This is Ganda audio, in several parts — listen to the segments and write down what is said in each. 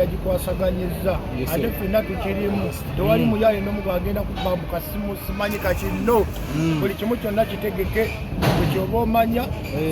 yagikwasaganyizza ate ffenna tukirimu tewali muyaye n'omugo agenda kubabuka simu simanyi kakino buli kimu kyonna kitegeke bwekyoba omanya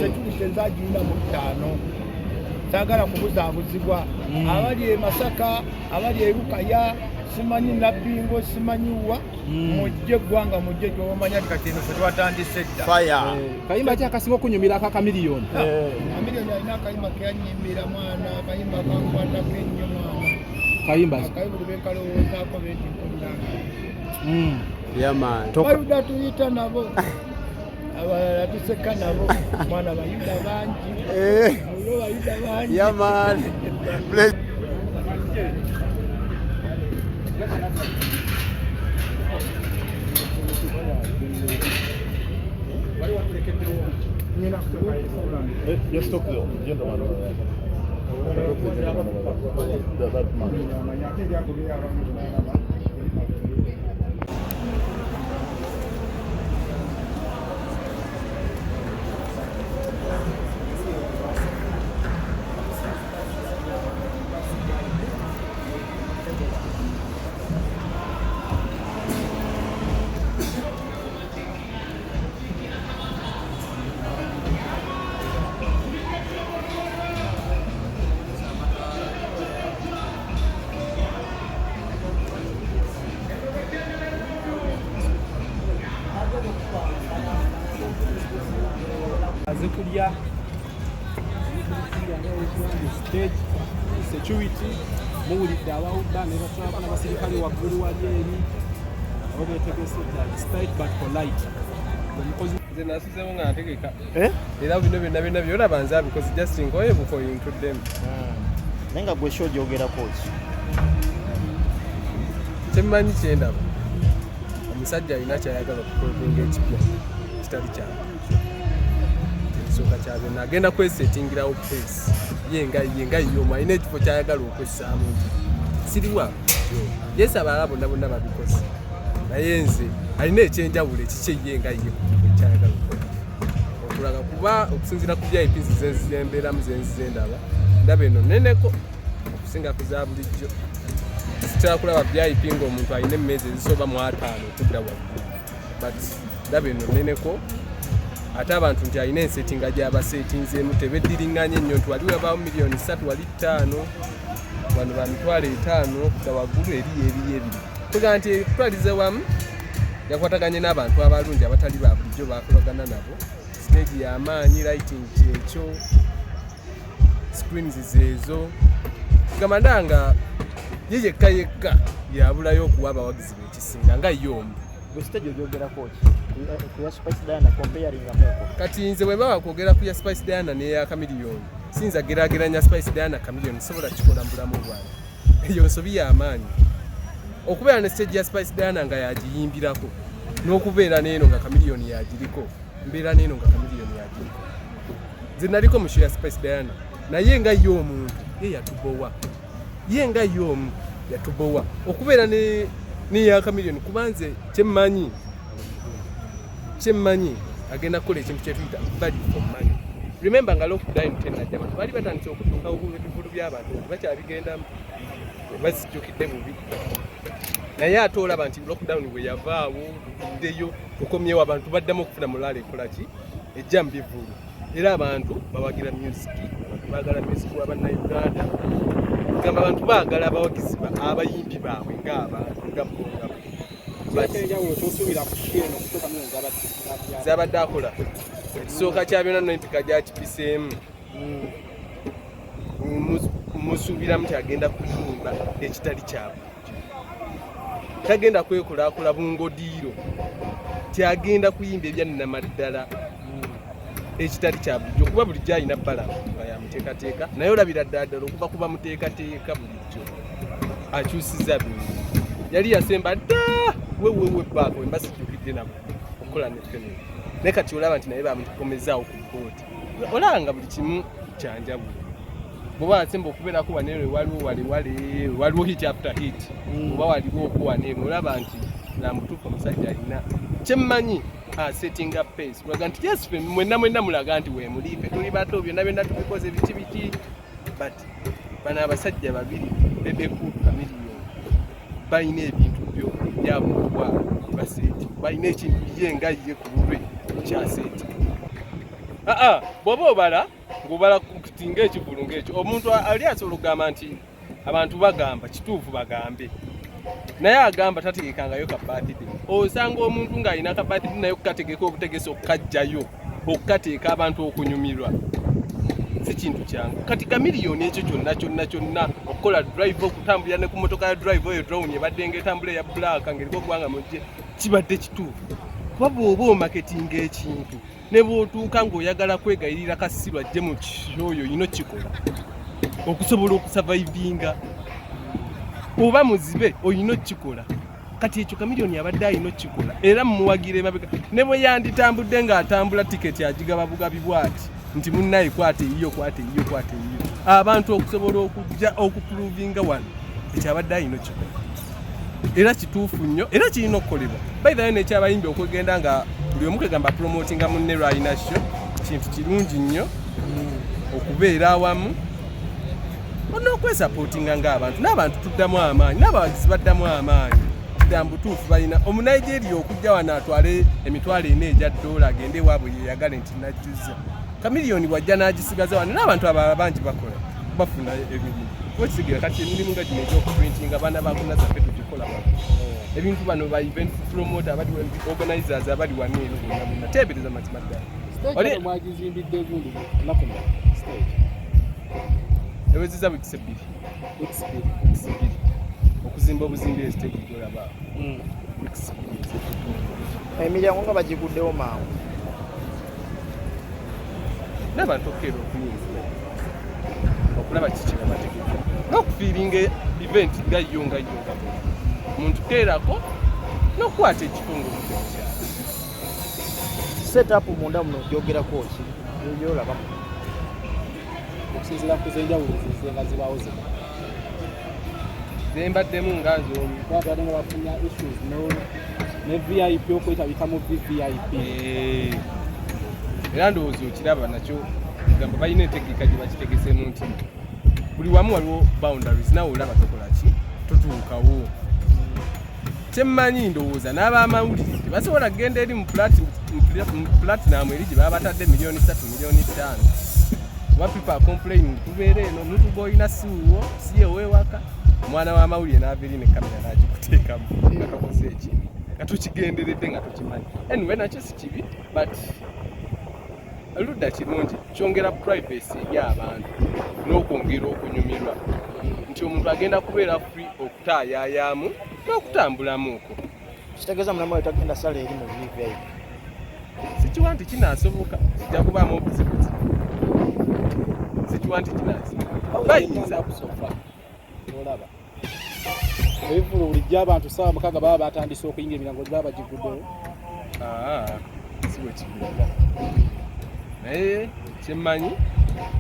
security ezagirina mu 5 saagala kubuzaabuzibwa abali e Masaka abali e Lukaya simanyi Nabbingo simanyi wa mujje gwanga mujje kyoba omanya kakino ffe twatandise dda kayimba ki akasinga okunyumira aka Chameleone Chameleone alina akayimba keyanyimbira mwana akayimba kankwatako ennyo mwana kayimba akayimba bekalowoozaako benti nkulanga yaman bayuda tuyita nabo abalala tuseka nabo mwana bayuda bangi mulo bayuda bangi yaman Just talk to the gentleman. That man. Zikulya stage security muwulidde abawudda ne batwalako n'abasirikale waggulu wali eri abo beetegese despite but polite omukozi nze nasuzeewo nga ntegeka era bino byonna byolaba nze abikozi just ngoye before you include them naye nga gwe show gyogerako ki kyemmanyi kyendaba omusajja alina kyayagala okuprovinga ekipya kitali kyabe ekisooka kya byonna agenda kwesetingirawo place ye nga yomu alina ekifo kyayagala okwessaamu siriwa yes abalala bonna babikoze naye nze alina ekyenjawulo ekikye nga ye kyayagala okulaga kuba okusinziira ku VIP zenzembeeramu zendaba ndaba eno neneko okusinga ku za bulijjo sitera kulaba VIP ng'omuntu alina emmezi ezisoba mu 5 okudda waggulu but ndaba eno neneko ate abantu nti alina ensetinga gy'abasetinzeemu tebeddiringanye nnyo nti wali wabaawo miliyoni 3 wali 5 bano ba mitwalo 5 okudda waggulu eri tugaa nti kutwalize wamu yakwataganye n'abantu abalungi abatali ba bulijjo bakolagana nabo stage y'amaanyi lighting kyekyo screens zeezo gamba ndanga ye yekka yabulayo okuwa abawagizi bekisinga nga yomu gwe stage ogyogerako ki ku ya Spice Diana comparing ameko kati nze bwe baba kwogera ku ya Spice Diana n'eya Chameleone sinza geraageranya Spice Diana Chameleone sobola kikola mu bulamu bwange eyo nsobi y'amaanyi okubeera ne stage ya Spice Diana nga yagiyimbirako n'okubeera n'eno nga Chameleone yagiriko mbeera n'eno nga Chameleone yagiriko nze naliko mu show ya Spice Diana naye nga ye omuntu ye yatubowa ye nga ye omu yatubowa okubeera neya Chameleone kuba nze kyemmanyi agenda kukola ekintu kyetuyita value for money. Remember nga lockdown tenajja abantu bali batandise okutuukawo ku bivulu by'abantu bakyabigendamu bazijjukidde bubi naye ate olaba nti lockdown bwe yavaawo tuddeyo tukomyewo abantu baddamu okufuna mulaala ekolaki ejja mu bivulu era abantu bawagira music baagala music wa bannayuganda gamba abantu baagala abawagizi abayimbi baabwe ng'abantu nga bonga zabadde akola ekisooka kya byonna n'empika gyakipiseemu musuubiramu kyagenda kuyimba ekitali kyabwe tagenda kwekulaakola bungodiiro kyagenda kuyimba ebyannamaddala ekitali kya bulijjo kuba bulijjo alina balance ya muteekateeka naye olabira ddala okuva kuba muteekateeka bulijjo akyusiza bingi yali yasemba dda wewewe baako emba sijjukidde nabo okukola nefene naye kati olaba nti naye bamukomezaawo ku booti olaba nga buli kimu kyanjawulo bw'oba wasemba okubeerako waneerwe waliwo hit after hit oba waliwo okuwaneemwe olaba nti namutuufu omusajja alina kyemmanyi setting up pace kulaga nti yes mwenna mulaga nti wemuliife tuli bato byonna tubikoze biki but bano abasajja babiri bebeku Chameleone balina ebintu byo byabukwa baseeti balina ekintu yenga ye ku lulwe kyaseeti bw'oba obala ng'obala kutinga ekivulu ng'ekyo omuntu ali asobola okugamba nti abantu bagamba kituufu bagambe naye agamba tategekangayo kabaatide osanga omuntu ng'alina kabaatide naye okukategeka obutegesi okukajjayo okukateeka abantu okunyumirwa si kintu kyangu kati Chameleone ekyo kyonna okukola drive okutambulira ne ku motoka ya drive oyo drone ebadde ng'etambula eya black ng'eriko kubanga mujje kibadde kituufu kuba bw'oba omaketinga ekintu ne bw'otuuka ng'oyagala kwegayirira kasirwa ajje mu kyoyo yino kikola okusobola okusavaivinga oba muzibe oyina okikola kati ekyo Chameleone abadde alina okikola era mumuwagira emabega ne bwe yanditambudde ng'atambula tiketi agigaba bugabi bw'ati nti munnaye kwate eyiyo abantu okusobola okujja okupuluvinga wano ekyo abadde alina okikola era kituufu nnyo era kirina okukolebwa by the way nekyabayimbi okwegenda nga buli omu kwegamba promotinga munne lwalina sho kintu kirungi nnyo okubeera awamu onokwesapootinga ng'abantu n'abantu tuddamu amaanyi n'abawagizi baddamu amaanyi dambutuufu balina omunigeria okujja wano atwale emitwalo 4 egya $, agende ewaabwe yeyagale nti najjuza Chameleone wajja n'agisigaza wano n'abantu abalala bangi bakola bafuna emirimu okisigera kati emirimu nga gino egy'okuprintinga abaana bakunaza ffe tugikola wano ebintu bano ba event promoter abali organizers abali wano eno bonna teebereza mazima ddala mwagizimbidde egundi nakuna stage eweziza weeks 2 okuzimba obuzimbi estage gyolaba weeks 2 emiryango nga bagiguddewo mangu n'abantu okkeera okuyinza okulaba kiki babategeka n'okufiiringa event gayyo omuntu keerako n'okukwata ekifungo mukyalo setup munda muno gyogerako ki byolabamu okusinziira ku zenjawulo zizenga zibaawo zino zembaddemu ngazomu babadde nga bafunya issues ne VIP okwetabika mu VIP era ndowooza okiraba nakyo gamba balina entegeka gye bakitegesemu nti buli wamu waliwo boundaries nawe olaba tokola ki totuukawo kyemmanyi ndowooza n'abamawulire tebasobola kgenda eri mu platinum eri gye baba batadde $3 million, $5 million. Kuba people complaining tubeera eno mutugo olina siwuwo si ewewaka omwana w'amawulire n'abeeri ne kamera n'agikuteekamu nga kakoze eki nga tukigenderedde nga tukimanyi anyway nakyo si kibi but ludda kirungi kyongera privacy eri abantu n'okwongera okunyumirwa nti omuntu agenda kubeera free okutaayaayamu n'okutambulamuuko kitegeeza mulamu oyo tagenda sala eri mu VIP sikiwa nti kinaasoboka kijja kubaamu obuzibuzi sikiwa nti kinaasoboka bayinza kusofa olaba ebivulu bulijjo abantu 6 baba batandise okuyinga emirango gye baba bagiguddewo si bwe kigulaga naye kyemmanyi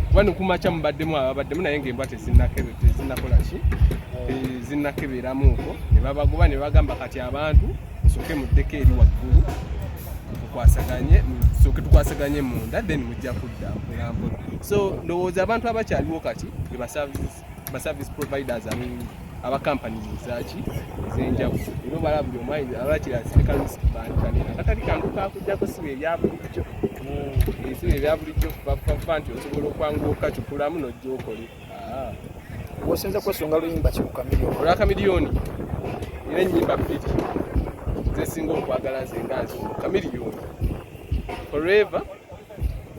kuba nikumakya mubaddemu ababaddemu naye ng'embwa tezinnakola ki tezinnakeberamuuko ne babagoba ne bagamba kati abantu musooke muddeko eri waggulu tukwasaganye munda then mujja kudda mpolampola so ndowooza abantu abakyaliwo kati ba service providers aba companies zaki ezenjawulo era obala buli omwanyini abakirasirika risk bankanena katali kantu kakujjako siba ebyabulijjo ebisibe ebya bulijjo kuva nti osobola okwanguwa okukacukulamu n'ojja okole. Osinza kwesonga luyimba ki ku Chameleone? Olwa Chameleone era ennyimba bbiri zesinga okwagala zengazi Chameleone forever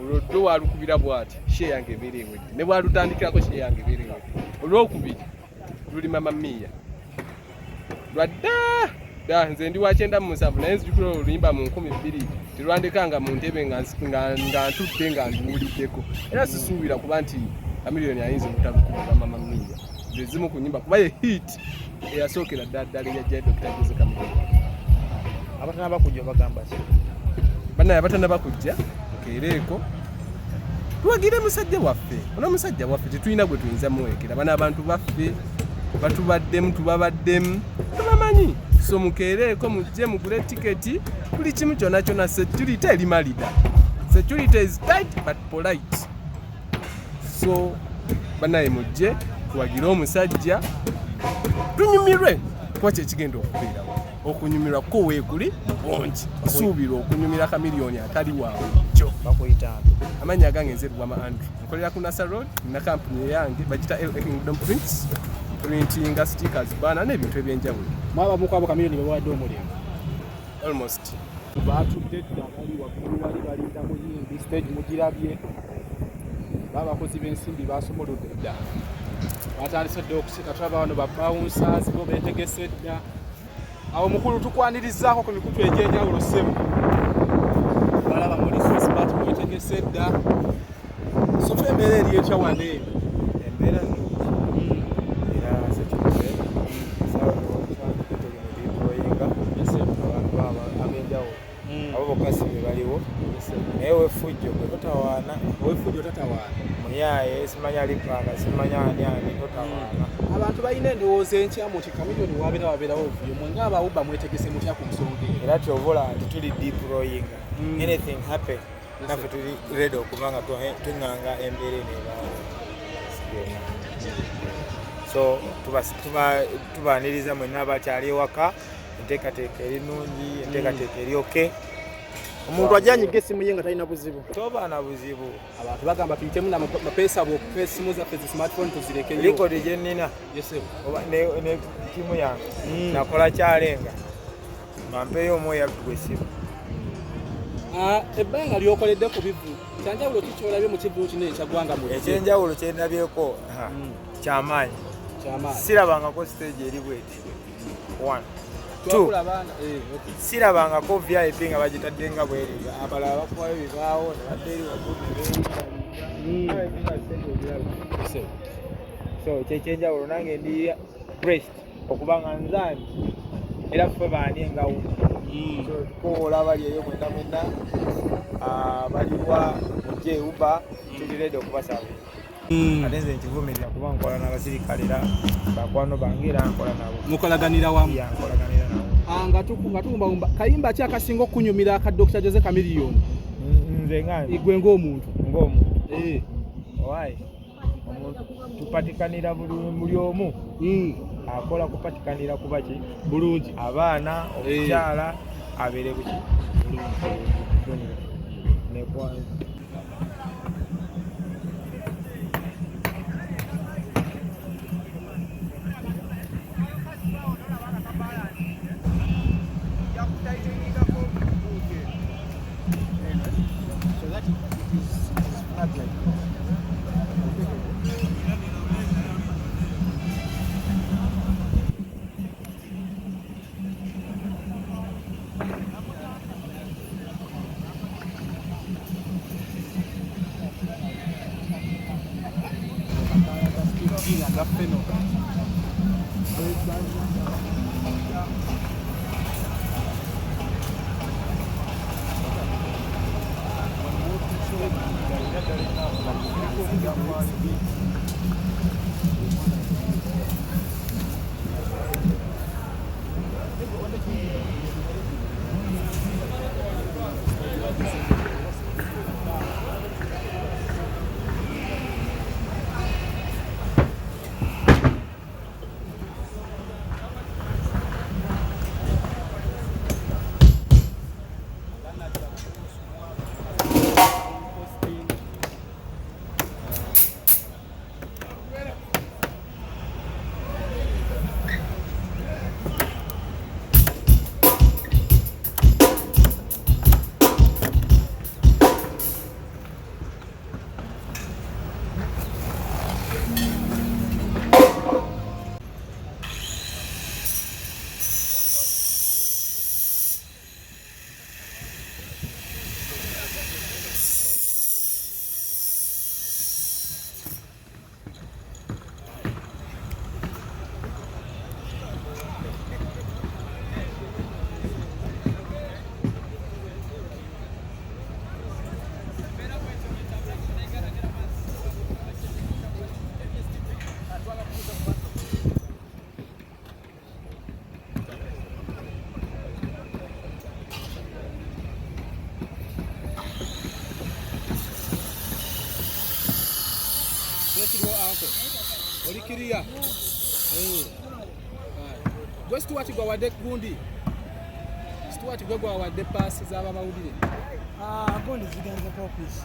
olwoddo walukubira bw'ati she yange ebeera ewedde ne bwalutandikirako she yange ebeera ewedde. Olwokubiri luli Mama Mia lwadda nze ndi wa 97 naye nzijukira oluyimba mu 2000 terwandekanga mu ntebe nga ntudde nga nduwuliddeko era sisuubira kuba nti Chameleone ayinza obutalukuba Mama Mia zezimu ku nnyimba kuba ye hit eyasookera ddala eyajja Dr. Jose Chameleone. Abatanaba kujja bagamba ki? Banaye abatanaba kujja okeereeko tuwagire musajja waffe ono musajja waffe tetulina gwe tuyinza muweekera bano abantu baffe batubaddemu tubabaddemu tubamanyi so mukeereeko mujje mugule tiketi buli kimu kyonna kyonna security eri malida security is tight but polite so banaye mujje tuwagire omusajja tunyumirwe kuba kyekigenda okubeerawo okunyumirwa ko weekuli bungi suubira okunyumira Chameleone atali waawe kyo bakuyitanga amannya agange nze Rwama Andrew nkolera ku Nasa Road na kampuni yange bagita LA Kingdom Prints printing stickers bana n'ebintu ebyenjawulo mwaba mukwabo Chameleone bebawadde omulimu almost batudde ddali waggulu wali balinda muyimbi stage mugirabye babakozi b'ensimbi basomolodde dda batandise dda okusika tulaba wano babawunsazi bo beetegese dda awo mukulu tukwanirizaako ku mikutu egy'enjawulo ssemu balaba mulisosi bati mwetegese dda sofa embeera eri etya wane embeera era sekirite sawaoyinga abantu ab'enjawulo abo bokka si be baliwo naye wefujjo gwe totawaana wefujjo tatawaana muyaye simanya lipanga simanya ani totawaana abantu balina endowooza enkyamu nti Chameleone wabeerawo ovuyo mwe ng'abawuba mwetegese mutya ku nsonga eyo era tyobola nti tuli deployinga anything happen naffe tuli ready okuba nga tuŋŋanga embeera eno ebaawo so tubaaniriza mwenna abakyali ewaka enteekateeka eri nnungi enteekateeka eri oke omuntu ajjanyiga essimu ye nga talina buzibu tobaana buzibu abantu bagamba tuyitemu namapeesa bwokupa essimu zaffe zi smartphone tuzirekeyo likodi gye nnina ne timu yange nakola kyalenga mampeeyo omwoyo abitugwa essimu ebbanga lyokoledde ku bivu kyanjawulo kikyolabye mu kivulo kino ekyaggwanga mu ekyenjawulo kyendabyeko kyamaanyi sirabangako stage eri bweti 1 sirabangako VIP nga bagitadde nga bweriga abalala bakuwayo bibaawo nebadde eri waggulu so kyekyenjawulo nange ndi pressed okuba nga nzani era ffe baani engawu tukoola bali eyo mwenna baliwa mujje uba tuli ready okubasaba ate nze nkivumirira kuba nkola n'abasirikale era bakwano bange era nkola nabo mukolaganira wamu yankolaganira nabo nga tukumbawumba kayimba ki akasinga okunyumira aka Dr. Jose Chameleone nze ngani igwe ng'omuntu why omuntu tupatikanira buli omu akola kupatikanira kuba ki bulungi abaana omukyala abeere buki nekwanza oli kiriya gwe Stuart gwawadde gundi Stuart gwe gwawadde paasi z'abamawulire gundi zigenze kokisi